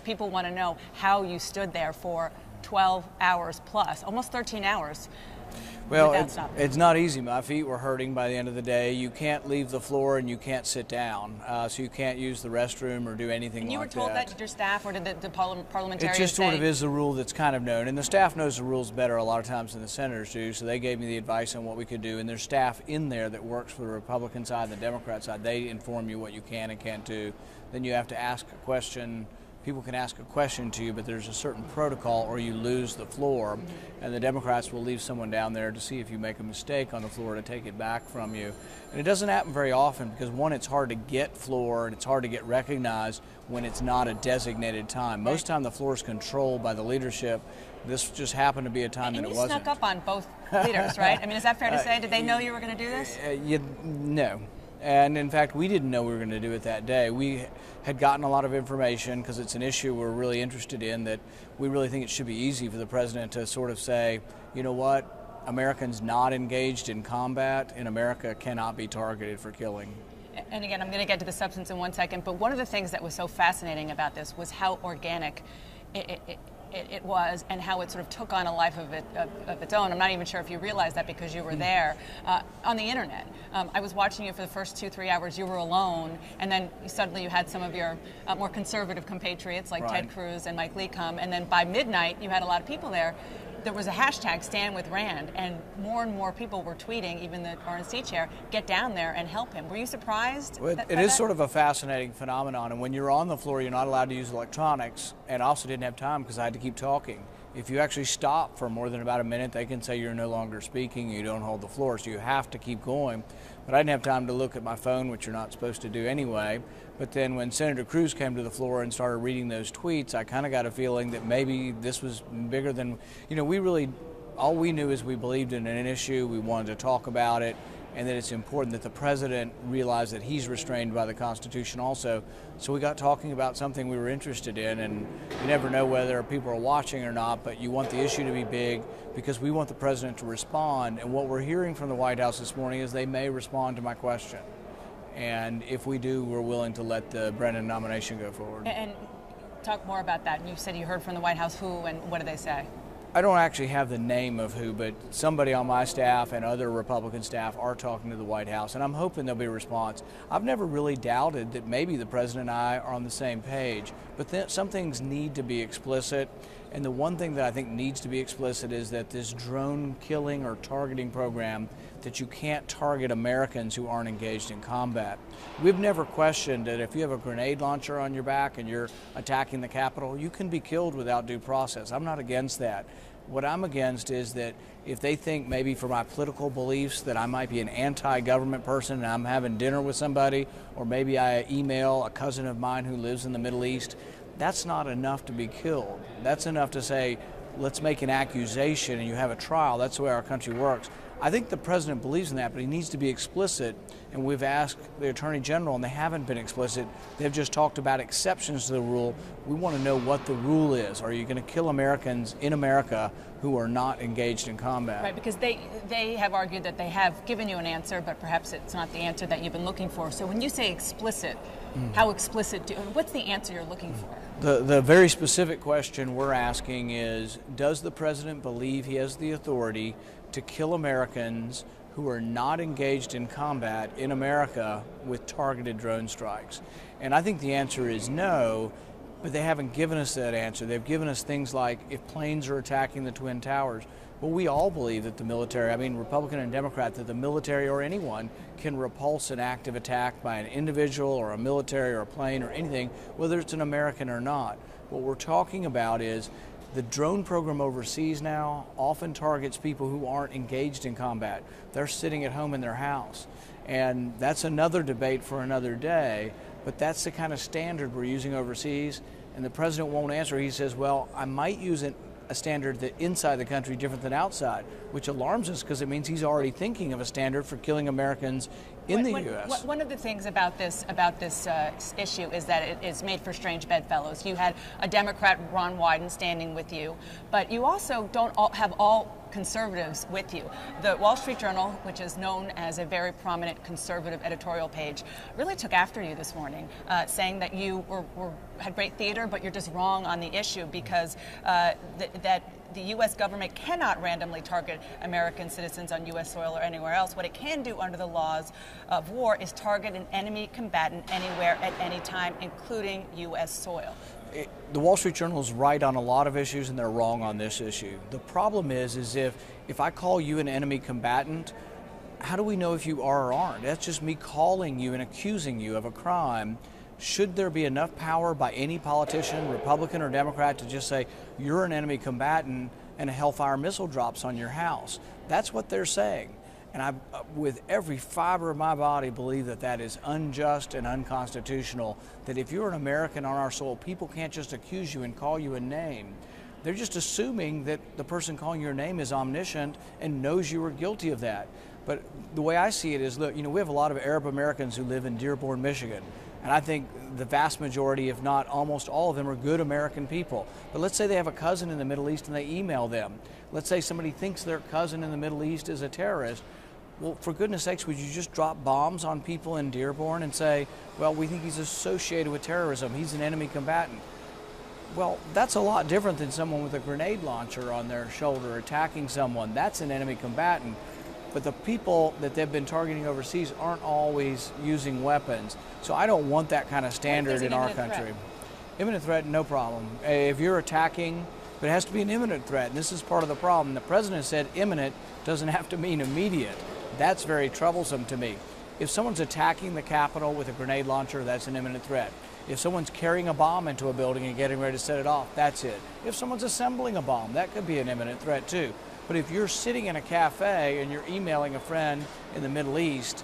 people want to know how you stood there for 12 hours plus, almost 13 hours. Well, it's not easy. My feet were hurting by the end of the day. You can't leave the floor and you can't sit down, so you can't use the restroom or do anything like that. And you were told that to your staff, or did the parliamentarians say? It just sort of is the rule that's kind of known, and the staff knows the rules better a lot of times than the senators do, so they gave me the advice on what we could do, and there's staff in there that works for the Republican side and the Democrat side. They inform you what you can and can't do. Then you have to ask a question. People can ask a question to you, but there's a certain protocol or you lose the floor. And the Democrats will leave someone down there to see if you make a mistake on the floor to take it back from you. And it doesn't happen very often because, one, it's hard to get floor and it's hard to get recognized when it's not a designated time. Most time the floor is controlled by the leadership. This just happened to be a time that it wasn't. And you snuck up on both leaders, right? I mean, is that fair to say? Did they know you were going to do this? No. And in fact, we didn't know we were going to do it that day. We had gotten a lot of information because it's an issue we're really interested in, that we really think it should be easy for the president to sort of say, you know what, Americans not engaged in combat in America cannot be targeted for killing. And again, I'm going to get to the substance in 1 second, but one of the things that was so fascinating about this was how organic it was, and how it sort of took on a life of its own. I'm not even sure if you realized that because you were there on the internet. I was watching you for the first 2-3 hours. You were alone, and then suddenly you had some of your more conservative compatriots like Ted Cruz and Mike Lee come, and then by midnight you had a lot of people there. There was a hashtag Stand with Rand, and more people were tweeting, even the RNC chair, get down there and help him. Were you surprised? Well, it is sort of a fascinating phenomenon, and when you're on the floor, you're not allowed to use electronics, and I also didn't have time because I had to keep talking. If you actually stop for more than about a minute, they can say you're no longer speaking, you don't hold the floor, so you have to keep going. But I didn't have time to look at my phone, which you're not supposed to do anyway. But then when Senator Cruz came to the floor and started reading those tweets, I kind of got a feeling that maybe this was bigger than, all we knew is we believed in an issue, we wanted to talk about it, and that it's important that the president realize that he's restrained by the Constitution also. So we got talking about something we were interested in, and you never know whether people are watching or not, but you want the issue to be big because we want the president to respond. And what we're hearing from the White House this morning is they may respond to my question. And if we do, we're willing to let the Brennan nomination go forward. And talk more about that. You said you heard from the White House. Who and what did they say? I don't actually have the name of who, but somebody on my staff and other Republican staff are talking to the White House, and I'm hoping there'll be a response. I've never really doubted that maybe the president and I are on the same page, but some things need to be explicit, and the one thing that I think needs to be explicit is that this drone killing or targeting program, that you can't target Americans who aren't engaged in combat. We've never questioned that if you have a grenade launcher on your back and you're attacking the Capitol, you can be killed without due process. I'm not against that. What I'm against is that if they think maybe for my political beliefs that I might be an anti-government person and I'm having dinner with somebody, or maybe I email a cousin of mine who lives in the Middle East, that's not enough to be killed. That's enough to say, let's make an accusation and you have a trial. That's the way our country works. I think the president believes in that, but he needs to be explicit, and we've asked the Attorney General, and they haven't been explicit. They've just talked about exceptions to the rule. We want to know what the rule is. Are you going to kill Americans in America who are not engaged in combat? Right, because they have argued that they have given you an answer, but perhaps it's not the answer that you've been looking for. So when you say explicit, how explicit, what's the answer you're looking for? The very specific question we're asking is, does the president believe he has the authority to kill Americans who are not engaged in combat in America with targeted drone strikes? And I think the answer is no, but they haven't given us that answer. They've given us things like if planes are attacking the Twin Towers. Well, we all believe that the military, Republican and Democrat, that the military or anyone can repulse an active attack by an individual or a military or a plane or anything, whether it's an American or not. What we're talking about is the drone program overseas now often targets people who aren't engaged in combat. They're sitting at home in their house. And that's another debate for another day, but that's the kind of standard we're using overseas, and the president won't answer. He says, well, I might use a standard that inside the country different than outside, which alarms us because it means he's already thinking of a standard for killing Americans in the U.S. One of the things about this issue is that it is made for strange bedfellows. You had a Democrat, Ron Wyden, standing with you, but you also don't have all conservatives with you. The Wall Street Journal, which is known as a very prominent conservative editorial page, really took after you this morning, saying that you had great theater, but you're just wrong on the issue because that the U.S. government cannot randomly target American citizens on U.S. soil or anywhere else. What it can do under the laws of war is target an enemy combatant anywhere at any time, including U.S. soil. The Wall Street Journal is right on a lot of issues, and they're wrong on this issue. The problem is if I call you an enemy combatant, how do we know if you are or aren't? That's just me calling you and accusing you of a crime. Should there be enough power by any politician, Republican or Democrat, to just say, you're an enemy combatant and a Hellfire missile drops on your house? That's what they're saying. And I, with every fiber of my body, believe that that is unjust and unconstitutional, that if you're an American on our soil, people can't just accuse you and call you a name. They're just assuming that the person calling your name is omniscient and knows you were guilty of that. But the way I see it is, look, we have a lot of Arab Americans who live in Dearborn, Michigan. And I think the vast majority, if not almost all of them, are good American people. But let's say they have a cousin in the Middle East and they email them. Let's say somebody thinks their cousin in the Middle East is a terrorist. Well, for goodness sakes, would you just drop bombs on people in Dearborn and say, well, we think he's associated with terrorism, he's an enemy combatant? Well, that's a lot different than someone with a grenade launcher on their shoulder attacking someone. That's an enemy combatant. But the people that they've been targeting overseas aren't always using weapons. So I don't want that kind of standard in our country. Imminent threat, no problem. If you're attacking, but it has to be an imminent threat. And this is part of the problem. The president said imminent doesn't have to mean immediate. That's very troublesome to me. If someone's attacking the Capitol with a grenade launcher, that's an imminent threat. If someone's carrying a bomb into a building and getting ready to set it off, that's it. If someone's assembling a bomb, that could be an imminent threat too. But if you're sitting in a cafe and you're emailing a friend in the Middle East,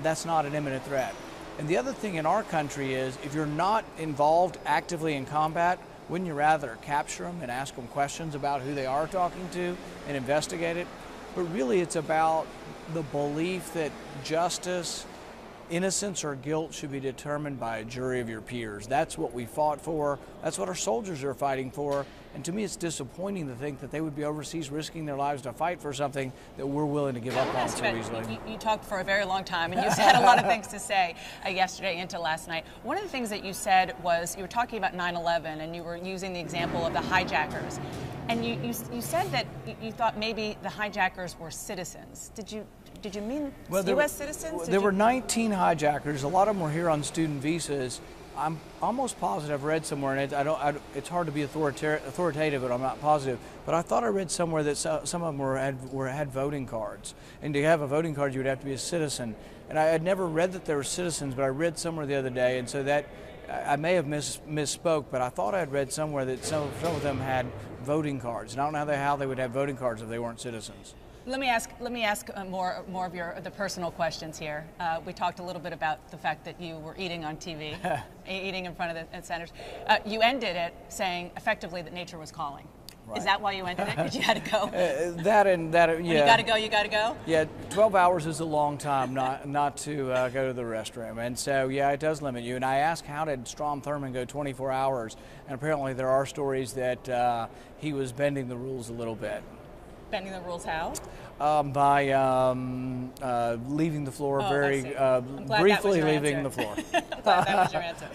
that's not an imminent threat. And the other thing in our country is, if you're not involved actively in combat, wouldn't you rather capture them and ask them questions about who they are talking to and investigate it? But really it's about the belief that justice, innocence or guilt should be determined by a jury of your peers. That's what we fought for. That's what our soldiers are fighting for. And to me, it's disappointing to think that they would be overseas risking their lives to fight for something that we're willing to give up on so easily. You talked for a very long time, and you had a lot of things to say yesterday into last night. One of the things that you said was, you were talking about 9/11, and you were using the example of the hijackers. And you said that you thought maybe the hijackers were citizens. Did you mean U.S. citizens? There were 19 hijackers. A lot of them were here on student visas. I'm almost positive, I've read somewhere, and it's hard to be authoritative, but I'm not positive. But I thought I read somewhere that some of them had voting cards. And to have a voting card, you would have to be a citizen. And I had never read that they were citizens, but I read somewhere the other day, and so that I may have misspoke, but I thought I had read somewhere that some of them had voting cards. And I don't know how they would have voting cards if they weren't citizens. Let me ask more of the personal questions here. We talked a little bit about the fact that you were eating on TV, eating in front of the senators. You ended it saying effectively that nature was calling. Right. Is that why you ended it? Because you had to go? Yeah. When you got to go, you got to go? Yeah, 12 hours is a long time not to go to the restroom. And so, yeah, it does limit you. And I asked, how did Strom Thurmond go 24 hours? And apparently there are stories that he was bending the rules a little bit. Bending the rules how? By leaving the floor briefly leaving the floor. I'm glad that was your answer.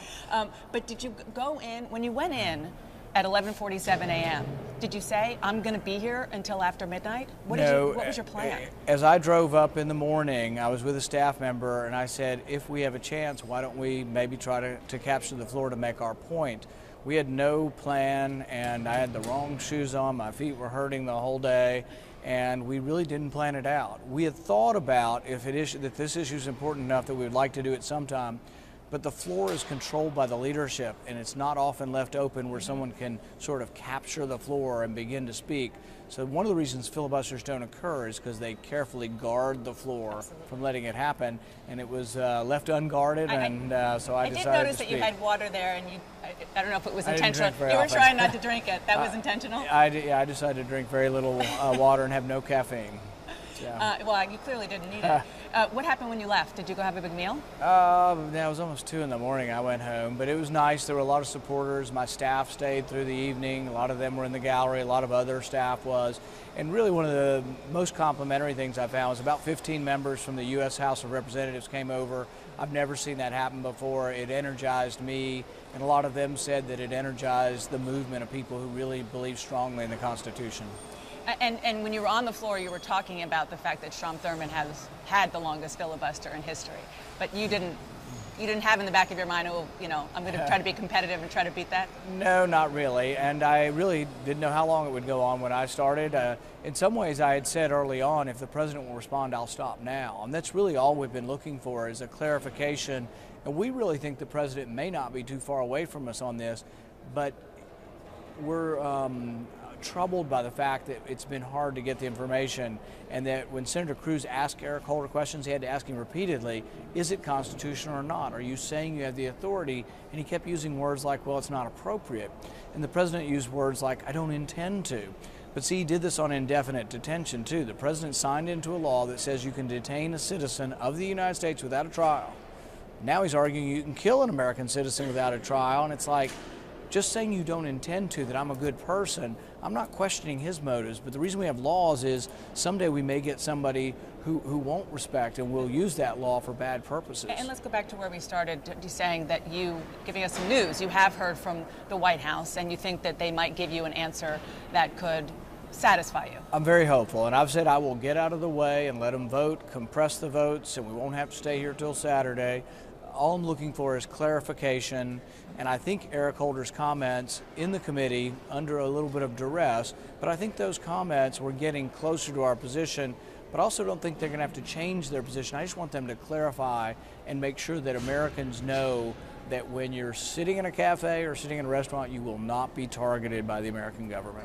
But did you go in, when you went in at 11:47 a.m., did you say, I'm going to be here until after midnight? What was your plan? As I drove up in the morning, I was with a staff member, and I said, if we have a chance, why don't we maybe try to capture the floor to make our point? We had no plan, and I had the wrong shoes on. My feet were hurting the whole day, and we really didn't plan it out. We had thought about that this issue is important enough that we would like to do it sometime, but the floor is controlled by the leadership, and it's not often left open where someone can sort of capture the floor and begin to speak. So one of the reasons filibusters don't occur is because they carefully guard the floor from letting it happen, and it was left unguarded, so I decided to speak. I did notice that you had water there, and I don't know if it was intentional. You were often. Trying not to drink it. That was intentional? I decided to drink very little water and have no caffeine. Yeah. Well, you clearly didn't need it. What happened when you left? Did you go have a big meal? It was almost 2 in the morning. I went home, but it was nice. There were a lot of supporters. My staff stayed through the evening. A lot of them were in the gallery. A lot of other staff was. And really one of the most complimentary things I found was about 15 members from the U.S. House of Representatives came over. I've never seen that happen before. It energized me, and a lot of them said that it energized the movement of people who really believe strongly in the Constitution. And when you were on the floor, you were talking about the fact that Strom Thurmond has had the longest filibuster in history, but you didn't have in the back of your mind, oh, I'm going to try to be competitive and try to beat that? No, not really. And I really didn't know how long it would go on when I started. In some ways, I had said early on, if the president will respond, I'll stop now. And that's really all we've been looking for is a clarification. And we really think the president may not be too far away from us on this, but we're troubled by the fact that it's been hard to get the information, and that when Senator Cruz asked Eric Holder questions, he had to ask him repeatedly, is it constitutional or not? Are you saying you have the authority? And he kept using words like, well, it's not appropriate. And the president used words like, I don't intend to. But see, he did this on indefinite detention too. The president signed into a law that says you can detain a citizen of the United States without a trial. Now he's arguing you can kill an American citizen without a trial, and it's like, just saying you don't intend to, that I'm a good person, I'm not questioning his motives, but the reason we have laws is someday we may get somebody who won't respect and will use that law for bad purposes. And let's go back to where we started, saying that giving us some news, you have heard from the White House, and you think that they might give you an answer that could satisfy you. I'm very hopeful, and I've said I will get out of the way and let them vote, compress the votes, and we won't have to stay here till Saturday. All I'm looking for is clarification, and I think Eric Holder's comments in the committee under a little bit of duress, but I think those comments were getting closer to our position, but I also don't think they're going to have to change their position. I just want them to clarify and make sure that Americans know that when you're sitting in a cafe or sitting in a restaurant, you will not be targeted by the American government.